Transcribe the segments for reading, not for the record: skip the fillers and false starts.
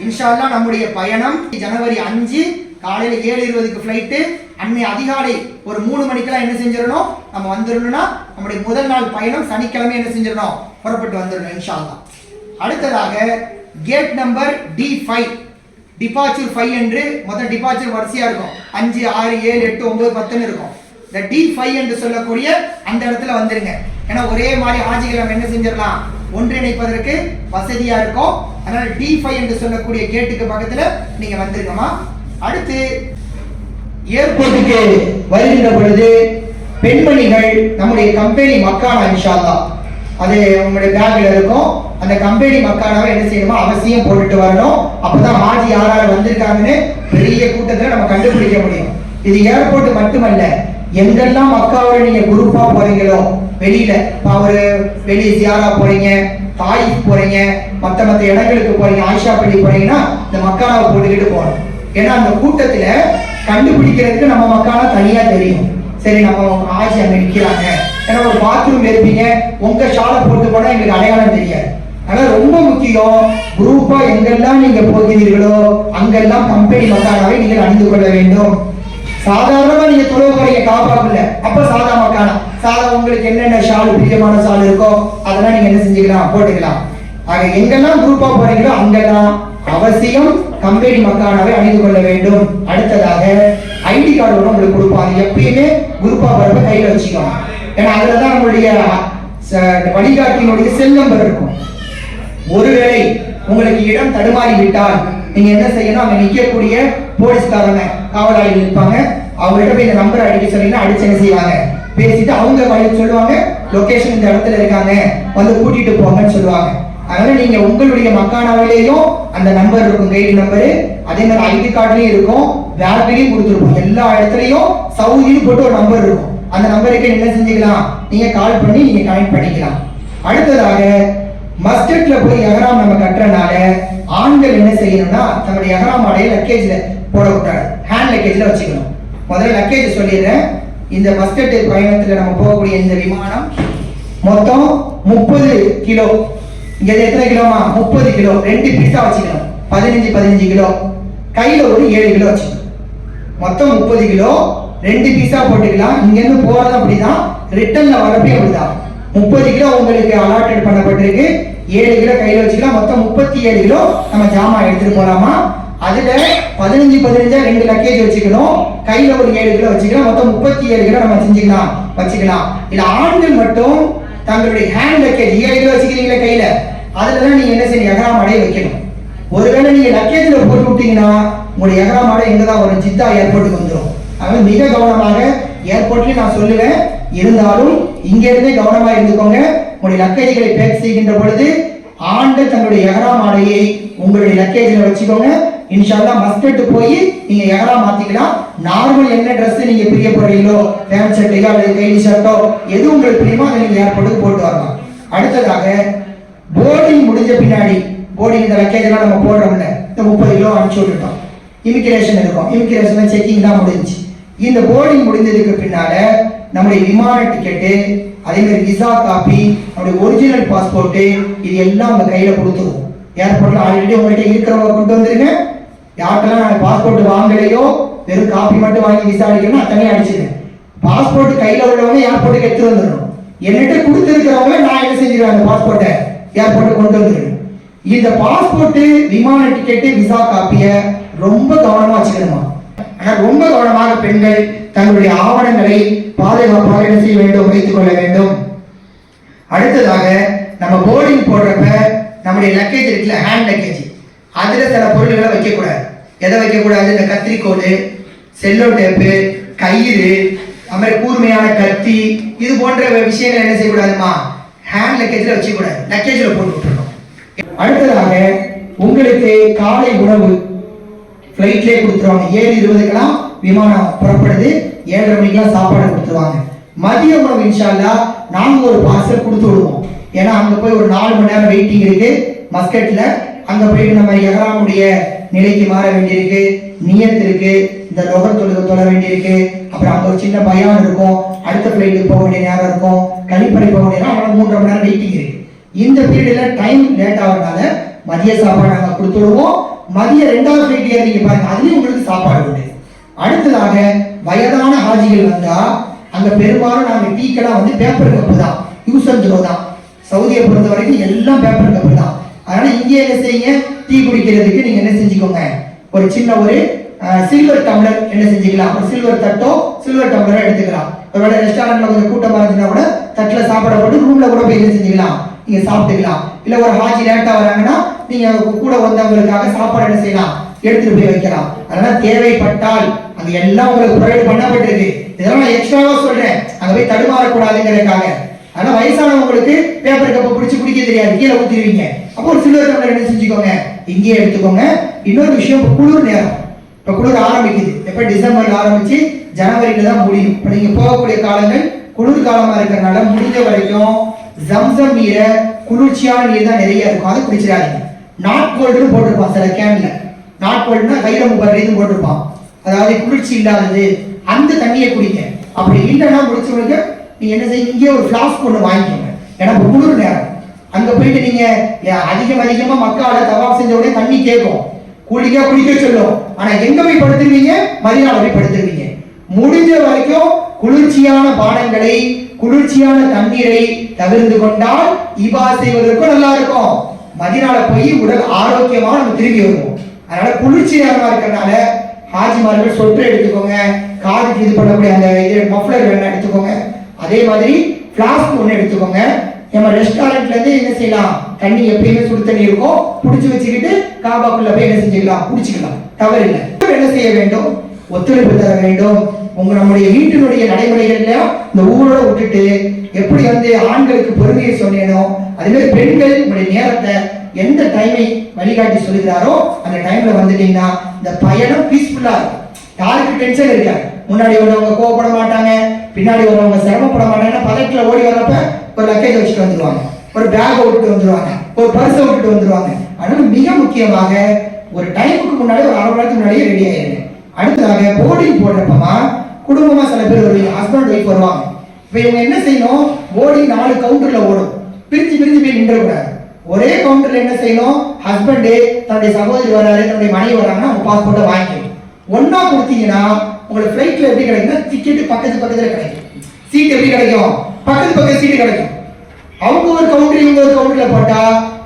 இன்ஷா அல்லாஹ் நம்முடைய பயணம் ஜனவரி 5 காலையில 7:20க்கு ஃப்ளைட்டு. அன்னை அதிகாலை ஒரு 3 மணிக்கெல்லாம் என்ன செஞ்சிடணும், நம்ம வந்துடணும்னா நம்முடைய முதல் நாள் பயணம் சனிக்கிழமை என்ன செஞ்சிடணும், புறப்பட்டு வந்துடணும் இன்ஷா அல்லாஹ். அடுத்ததாக கேட் நம்பர் D5 டிபார்ச்சர் 5 என்று மொத்தம் டிபார்ச்சர் வரிசையா இருக்கும். 5, 6, 7, 8, 9, 10 இருக்கும். இந்த D5 என்று சொல்லக்கூடிய அந்த இடத்துல வந்துருங்க. ஏன்னா ஒரே மாதிரி ஹாஜிகளை நம்ம என்ன செஞ்சிடலாம், ஒன்றிணைப்பதற்கு வசதியா இருக்கும். அதனால D5 என்று சொல்லக்கூடிய கேட்டுக்கு பக்கத்துல நீங்க வந்துருங்கம்மா. அடுத்து ஏர்போர்ட்டுக்கு வருகின்ற பொழுது பெண்மணிகள் நம்முடைய கம்பெனி மக்கானா இன்ஷா அல்லாஹ் அது உங்களுடைய பேக்ல இருக்கும். அந்த கம்பெனி மக்கானாவை என்ன செய்யணுமோ அவசியம் போட்டுட்டு வரணும். அப்பதான் ஹாஜி யாராவது வந்திருக்காங்கன்னு பெரிய கூட்டத்துல நம்ம கண்டுபிடிக்க முடியும். இது ஏர்போர்ட் மட்டுமல்ல, எங்கெல்லாம் மக்காவோட நீங்க குரூப்பா போறீங்களோ, வெளியில ஒரு வெளியே ஜியாரா போறீங்க, தாயிஃப் போறீங்க, மத்த இடங்களுக்கு போறீங்க, ஆயிஷா பள்ளி போறீங்கன்னா இந்த மக்கானாவை போட்டுக்கிட்டு போகணும். ஏன்னா அந்த கூட்டத்துல கண்டுபிடிக்கிறதுக்கு நம்ம மக்கானா தனியா தெரியும். சரி நம்ம ஆஜி அங்க நிக்கிறாங்க, ஏன்னா ஒரு பாத்ரூம் இருப்பீங்க, உங்க ஷாலை போட்டு போனா எங்களுக்கு அடையாளம் தெரியாது. ஆனா ரொம்ப முக்கியம், குரூப்பா எங்கெல்லாம் நீங்க போகிறீர்களோ அங்கெல்லாம் கம்பெனி மக்கானாவை நீங்கள் அணிந்து கொள்ள வேண்டும். சாதாரணமா நீங்க தொழில் போறீங்க காப்பாக்குல, அப்ப சாதா மக்கானா சாதா உங்களுக்கு என்னென்ன ஷால் பிரியமான ஷால் இருக்கோ அதெல்லாம் நீங்க என்ன செஞ்சுக்கலாம், போட்டுக்கலாம். ஆக எங்கெல்லாம் குரூப்பா போறீங்களோ அங்கெல்லாம் அவசியம் கம்பெனி மக்கானாவை அணிந்து கொள்ள வேண்டும். அடுத்ததாக ஐடி கார்டு உங்களுக்கு கொடுப்பாங்க. எப்பயுமே குரூப்பா போறப்ப கையில வச்சுக்கோங்க. ஏன்னா அதுலதான் நம்மளுடைய வழிகாட்டினுடைய செல் நம்பர் இருக்கும். ஒருவேளை உங்களுக்கு இடம் தடுமாறி விட்டால் நீங்க என்ன செய்யணும், அங்க நிக்கக்கூடிய போலீஸ்காரங்க காவலாளிகள் இருப்பாங்க, அவங்ககிட்ட போய் இந்த நம்பரை அடிக்க சொன்னீங்கன்னா அடிச்சு என்ன செய்வாங்க, பேசிட்டு அவங்க வழி சொல்லுவாங்க, லொகேஷன் இந்த இடத்துல இருக்காங்க வந்து கூட்டிட்டு போங்கன்னு சொல்லுவாங்க. அதனால நீங்க உங்களுடைய மக்கானாவிலேயும் அந்த நம்பர் இருக்கும், கைடு நம்பரு, அதே மாதிரி ஐடி கார்டுலயும் இருக்கும், பேக்லயும் கொடுத்துருப்போம். எல்லா இடத்துலயும் சவுதின்னு போட்டு ஒரு நம்பர் இருக்கும். அந்த நம்பருக்கு என்ன செஞ்சுக்கலாம், நீங்க கால் பண்ணி நீங்க கனெக்ட் பண்ணிக்கலாம். அடுத்ததாக மஸ்ஜித்ல போய் எஹ்ராம் நம்ம கட்டுறனால ஆண்கள் என்ன செய்யணும்னா தன்னுடைய எஹ்ராம் ஆடைய லக்கேஜ்ல போடக்கூடாது, ஹேண்ட் லக்கேஜ்ல வச்சுக்கணும். முதல்ல லக்கேஜ் சொல்லிடுறேன். இந்த மஸ்ஜித் பயணத்துல நம்ம போகக்கூடிய இந்த விமானம் மொத்தம் 30 கிலோ. இங்க எத்தனை கிலோமா, 30 கிலோ. 2 பீஸா வச்சுக்கணும், 15 கிலோ. கையில ஒரு 7 கிலோ வச்சுக்கணும். மொத்தம் 30 கிலோ. 2 பீஸா போட்டுக்கலாம். இங்க இருந்து போறது அப்படிதான், ரிட்டர்ன்ல வரப்பே அப்படிதான். 30 கிலோ உங்களுக்கு அலாட்டட் பண்ணப்பட்டிருக்கு, 7 கிலோ கையில வச்சுக்கலாம். மொத்தம் 37 கிலோ நம்ம ஜாமா எடுத்துட்டு போலாமா. அதுல 15 2 லக்கேஜ் வச்சுக்கணும், கையில ஒரு 7 கிலோ வச்சுக்கலாம். மொத்தம் 37 கிலோ நம்ம செஞ்சுக்கலாம் வச்சுக்கலாம். இல்ல ஆண்கள் மட்டும் தங்களுடைய ஹேண்ட் லக்கேஜ் 7 கிலோ வச்சுக்கிறீங்களா கையில, அதுலதான் நீங்க என்ன செய்யணும், எஹ்ராம் ஆடைய வைக்கணும். ஒருவேளை நீங்க லக்கேஜ்ல போட்டு விட்டீங்கன்னா உங்களுடைய எஹ்ராம் ஆடை எங்கதான் வரும், ஜித்தா ஏர்போர்ட்டுக்கு வந்துடும். அதனால மிக கவனமாக, ஏர்போர்ட்லயும் நான் சொல்லுவேன், இருந்தாலும் இங்க இருந்தே கவனமா இருந்துக்கோங்க. உங்களுடைய லக்கேஜ்களை பேக் செய்கின்ற பொழுது ஆண்கள் தங்களுடைய எஹ்ராம் ஆடையை உங்களுடைய லக்கேஜ்ல வச்சுக்கோங்க. இன்ஷா அல்லாஹ் மஸ்கட் போய் நீங்க எஹ்ராம் மாத்திக்கலாம். நார்மல் என்ன ட்ரெஸ் நீங்க பிரியப்படுறீங்களோ, பேண்ட் ஷர்ட்டையோ அல்லது கைலி ஷர்ட்டோ எது உங்களுக்கு பிரியமோ அதை நீங்க ஏர்போர்ட்டுக்கு போட்டு வரலாம். அடுத்ததாக போர்டிங் முடிஞ்ச பின்னாடி, போர்டிங் இந்த லக்கேஜ் எல்லாம் நம்ம போடுறோம்ல, இந்த 30 கிலோ அனுப்பிச்சு விட்டுட்டோம். இமிகிரேஷன் இருக்கும், இமிகிரேஷன் செக்கிங் தான் முடிஞ்சு. இந்த போர்டிங் முடிஞ்சதுக்கு பின்னால நம்முடைய விமான டிக்கெட்டு, அதே மாதிரி விசா காப்பி, நம்முடைய ஒரிஜினல் பாஸ்போர்ட், இது எல்லாம் உங்க கையில கொடுத்துருவோம். ஏர்போர்ட்ல ஆல்ரெடி உங்கள்கிட்ட இருக்கிறவங்க கொண்டு வந்துருங்க. யாருக்கெல்லாம் நான் பாஸ்போர்ட் வாங்கலையோ, வெறும் காப்பி மட்டும் வாங்கி விசா அடிக்கணும்னா தனியாக அடிச்சிருக்கேன். பாஸ்போர்ட் கையில உள்ளவங்க ஏர்போர்ட்டுக்கு எடுத்து வந்துடணும். என்கிட்ட கொடுத்துருக்கிறவங்க நான் என்ன செஞ்சிருவேன், அந்த பாஸ்போர்ட்டை ஏர்போர்ட்டுக்கு கொண்டு வந்துருவேன். இந்த பாஸ்போர்ட், விமான டிக்கெட்டு, விசா காப்பிய ரொம்ப கவனமா வச்சுக்கணுமா. ஆனா ரொம்ப கவனமாக பெண்கள் தங்களுடைய ஆவணங்களை பாதுகாப்பாக என்ன செய்ய வேண்டும், வைத்துக் கொள்ள வேண்டும். அடுத்ததாக நம்ம போர்டிங் போடுறப்ப நம்முடைய லக்கேஜ் இருக்குல்ல, ஹேண்ட் லக்கேஜ், அதுல சில பொருள்களை வைக்கக்கூடாது. எதை வைக்கக்கூடாது, இந்த கத்திரிக்கோல், செல்லோ டேப்பு, கயிறு, அது மாதிரி கூர்மையான கத்தி, இது போன்ற விஷயங்கள் என்ன செய்யக்கூடாதுமா, ஹேண்ட் லக்கேஜ்ல வச்சுக்கூடாது, லக்கேஜ்ல போட்டு விட்டுருணும். அடுத்ததாக உங்களுக்கு காலை உணவு ஃப்ளைட்லேயே கொடுத்துருவாங்க. 7:20க்கெல்லாம் விமானம் புறப்படுது, 7:30 மணிக்கெல்லாம் சாப்பாடு கொடுத்துருவாங்க. மதிய உணவு இன்ஷா அல்லாஹ் நாங்க ஒரு பார்சல் கொடுத்து விடுவோம். ஏன்னா அங்க போய் ஒரு 4 மணி நேரம் வெயிட்டிங் இருக்கு மஸ்கட்ல. அங்க போயிட்டு நம்ம எஹ்ராமுடைய நிலைக்கு மாற வேண்டியிருக்கு, நியத் இருக்கு, இந்த லொஹர் தொழுகை தொழ வேண்டியிருக்கு, அப்புறம் அங்க ஒரு சின்ன பயான் இருக்கும், அடுத்த ஃப்ளைட்டுக்கு போக வேண்டிய நேரம் இருக்கும், கழிப்பறை போக வேண்டிய நேரம், அவ்வளோ 3.5 மணி நேரம் வெயிட்டிங் இருக்கு. இந்த பீரியட்ல டைம் லேட் ஆகிறதுனால மதிய சாப்பாடு நாங்கள் கொடுத்துடுவோம். மதிய 2வது ஃபிளைட் ஏறீங்க பாருங்க, அதுலயும் உங்களுக்கு சாப்பாடு உண்டு. அடுத்ததாக வயதான ஹாஜிகள் வந்தா அங்க பெரும்பாலும் நாங்க டீ கடை வந்து பேப்பர் கப்பு தான், யூஸ் அண்ட் த்ரோ தான். சவுதியை பொறுத்த வரைக்கும் எல்லாம் பேப்பர் கப்பு தான். அதனால இங்கே என்ன செய்யுங்க, டீ குடிக்கிறதுக்கு நீங்க என்ன செஞ்சுக்கோங்க, ஒரு சின்ன ஒரு சில்வர் டம்ளர் என்ன செஞ்சுக்கலாம், ஒரு சில்வர் தட்டோ சில்வர் டம்ளரோ எடுத்துக்கலாம். ஒருவேளை ரெஸ்டாரண்ட்ல கொஞ்சம் கூட்டமா இருந்துச்சுன்னா கூட தட்டுல சாப்பாடு போட்டு ரூம்ல கூட போய் என்ன செஞ்சுக்கலாம், நீங்க சாப்பிட்டுக்கலாம். இல்ல ஒரு ஹாஜி லேட்டா வராங்கன்னா நீங்க கூட வந்தவங்களுக்காக சாப்பாடு என்ன செய்யலாம், எடுத்துட்டு போய் வைக்கலாம். அதனால தேவைப்பட்டால் அங்க எல்லாம் உங்களுக்கு ப்ரொவைட் பண்ணப்பட்டிருக்கு. இதெல்லாம் நான் எக்ஸ்ட்ராவா சொல்றேன், அங்க போய் தடுமாறக்கூடாதுங்கிறதுக்காக. ஆனா வயசானவங்களுக்கு பேப்பர் கப்பை பிடிச்சி குடிக்க தெரியாது, கீழே ஊத்திடுவீங்க. அப்போ ஒரு சில்வர் டம்ளர் என்ன செஞ்சுக்கோங்க, இங்கேயே எடுத்துக்கோங்க. இன்னொரு விஷயம், குளிர் நேரம், இப்ப குளிர் ஆரம்பிக்குது. எப்ப டிசம்பர்ல ஆரம்பிச்சு ஜனவரியில தான் முடியும். இப்ப நீங்க போகக்கூடிய காலங்கள் குளிர் காலமா இருக்கிறதுனால முடிஞ்ச வரைக்கும் ஜம்சம் நீரை, குளிர்ச்சியான நீர் தான் நிறைய இருக்கும், அதை குடிச்சிடாதீங்க. நாட் கோல்டுன்னு போட்டிருப்பான் சில கேன்ல. நாட் கோல்டுனா கையில முப்பது போட்டிருப்பான், அதாவது குளிர்ச்சி இல்லாதது, அந்த தண்ணியை குடிங்க. அப்படி இல்லைன்னா முடிச்சவங்களுக்கு நீங்க என்ன செய்ய, இங்கே ஒரு ஃபிளாஸ்க் ஒன்று வாங்கிக்கோங்க. ஏன்னா குளிர் நேரம் அங்க போயிட்டு நீங்க அதிகமா மக்கால தவாப் செஞ்ச உடனே தண்ணி கேட்கும், குடிக்க சொல்லும். ஆனா எங்க போய் படுத்துருவீங்க, மதினால போய் படுத்துருவீங்க. முடிஞ்ச வரைக்கும் குளிர்ச்சியான பானங்களை, குளிர்ச்சியான தண்ணீரை தவிர்த்து கொண்டால் இபா செய்வதற்கும் நல்லா இருக்கும். மதினால போய் உடல் ஆரோக்கியமா நம்ம திரும்பி வருவோம். அதனால குளிர்ச்சி நேரமா இருக்கிறதுனால ஹாஜிமார்கள் சொற்று எடுத்துக்கோங்க, காதுக்கு இது பண்ணக்கூடிய அந்த இது மஃப்ளர் வேணா எடுத்துக்கோங்க. அதே மாதிரி ஃபிளாஸ்க் ஒன்று எடுத்துக்கோங்க. நம்ம ரெஸ்டாரண்ட்ல இருந்து என்ன செய்யலாம், தண்ணி எப்பயுமே சுடு தண்ணி இருக்கும், புடிச்சு வச்சுக்கிட்டு காபாக்குள்ள போய் என்ன செஞ்சுக்கலாம், குடிச்சுக்கலாம், தவறு இல்லை. என்ன செய்ய வேண்டும், ஒத்துழைப்பு தர வேண்டும். நம்முடைய வீட்டினுடைய நடைமுறைகள்ல இந்த ஊரோட விட்டுட்டு எப்படி வந்து ஆண்களுக்கு பொறுமையை சொன்னேனோ அதே மாதிரி பெண்கள் உங்களுடைய நேரத்தை எந்த டைமை வழிகாட்டி சொல்லுகிறாரோ அந்த டைம்ல வந்துட்டீங்கன்னா இந்த பயணம் பீஸ்ஃபுல்லா இருக்கும். யாருக்கு டென்ஷன் இருக்காது. முன்னாடி வரவங்க கோவப்பட மாட்டாங்க, பின்னாடி வரவங்க சிரமப்பட மாட்டாங்க. பதட்டில் ஓடி வர்றப்ப ஒரு லக்கேஜ் வச்சுட்டு வந்துருவாங்க, ஒரு பேக்கை விட்டுட்டு வந்துருவாங்க, ஒரு பர்ஸை விட்டுட்டு வந்துருவாங்க. அதனால மிக முக்கியமாக ஒரு டைமுக்கு முன்னாடி ஒரு 1/2 மணி நேரத்துக்கு முன்னாடியே ரெடி ஆயிடுங்க. அடுத்ததாக போர்டிங் போடுறப்பமா குடும்பமா சில பேர் வருவீங்க, ஹஸ்பண்ட் ஒய்ஃப் வருவாங்க. இப்ப இவங்க என்ன செய்யணும், போர்டிங் 4 கவுண்டர்ல ஓடும், பிரிஞ்சு போய் நின்றக்கூடாது. ஒரே கவுண்டர்ல என்ன செய்யணும், ஹஸ்பண்டு தன்னுடைய சகோதரி வராரு, தன்னுடைய மனைவி வராங்கன்னா அவங்க பாஸ்போர்ட்டை வாங்கிக்கணும். ஒன்னா கொடுத்தீங்கன்னா உங்களுக்கு ஃபிளைட்ல எப்படி கிடைக்குன்னா டிக்கெட் பக்கத்துல கிடைக்கும், சீட் எப்படி கிடைக்கும், பக்கத்து சீட்டு கிடைக்கும். அவங்க ஒரு கவுண்டர் இவங்க ஒரு கவுண்டர்ல போட்டா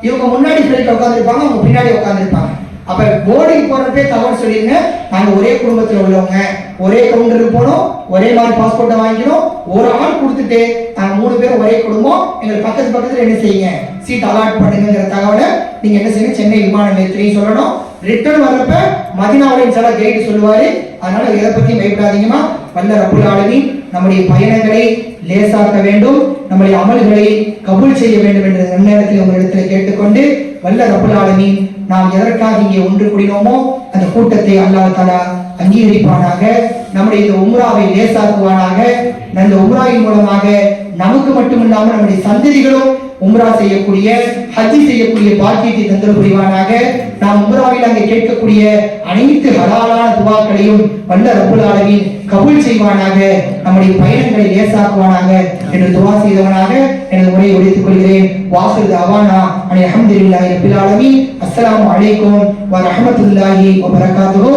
இவங்க முன்னாடி ஃபிளைட்ல உட்காந்துருப்பாங்க, அவங்க பின்னாடி உட்காந்துருப்பாங்க. அப்ப போர்டிங் போறப்பே தகவல் சொல்லிருங்க, நாங்க ஒரே குடும்பத்துல உள்ளவங்க, ஒரே கவுண்டருக்கு போனோம், ஒரே மாதிரி பாஸ்போர்ட்டை வாங்கிக்கணும், ஒரு ஆள் கொடுத்துட்டு நாங்க 3 பேரும் ஒரே குடும்பம், எங்களுக்கு பக்கத்துல என்ன செய்யுங்க, சீட் அலாட் பண்ணுங்கிற தகவலை நீங்க என்ன செய்யணும், சென்னை விமான நிலையத்திலையும் சொல்லணும். ரிட்டர்ன் வர்றப்ப மதீனாவின் சில கைடு சொல்லுவாரு. அதனால எதை பத்தி பயப்படாதீங்கம்மா. வல்ல ரப்புல் ஆலமீன் நம்முடைய பயணங்களை லேசாக்க வேண்டும், நம்முடைய அமல்களை கபூல் செய்ய வேண்டும் என்ற நேரத்தில் உங்களிடத்தில் கேட்டுக்கொண்டு, வல்ல ரப்புல் ஆலமீன் நாம் எதற்காக இங்கே ஒன்று கூடினோமோ அந்த கூட்டத்தை அல்லாஹ் தஆலா அங்கீகரிப்பானாக. நம்முடைய இந்த உம்ராவை லேசாக்குவானாக. இந்த உம்ராவின் மூலமாக நமக்கு மட்டுமில்லாமல் நம்முடைய சந்ததிகளும் உம்ரா செய்யக்கூடிய, ஹஜ் செய்யக்கூடிய பாக்கியத்தை தந்தல் புரிவானாக. நாம் உம்ராவில் அங்கே கேட்கக்கூடிய அனைத்து ஹலாலான துவாக்களையும் வல்ல ரப்புல் ஆலமீன் கபூல் செய்வானாக, நம்முடைய பயணங்களை லேசாக்குவானாக என்று துவா செய்தவனாக எனது உரையை முடித்துக் கொள்கிறேன். வாஹிரு தஅவானா அல்ஹம்துலில்லாஹி ரப்பில் ஆலமீன். அஸ்ஸலாமு அலைக்கும் வ ரஹ்மத்துல்லாஹி வ பரகாத்துஹு.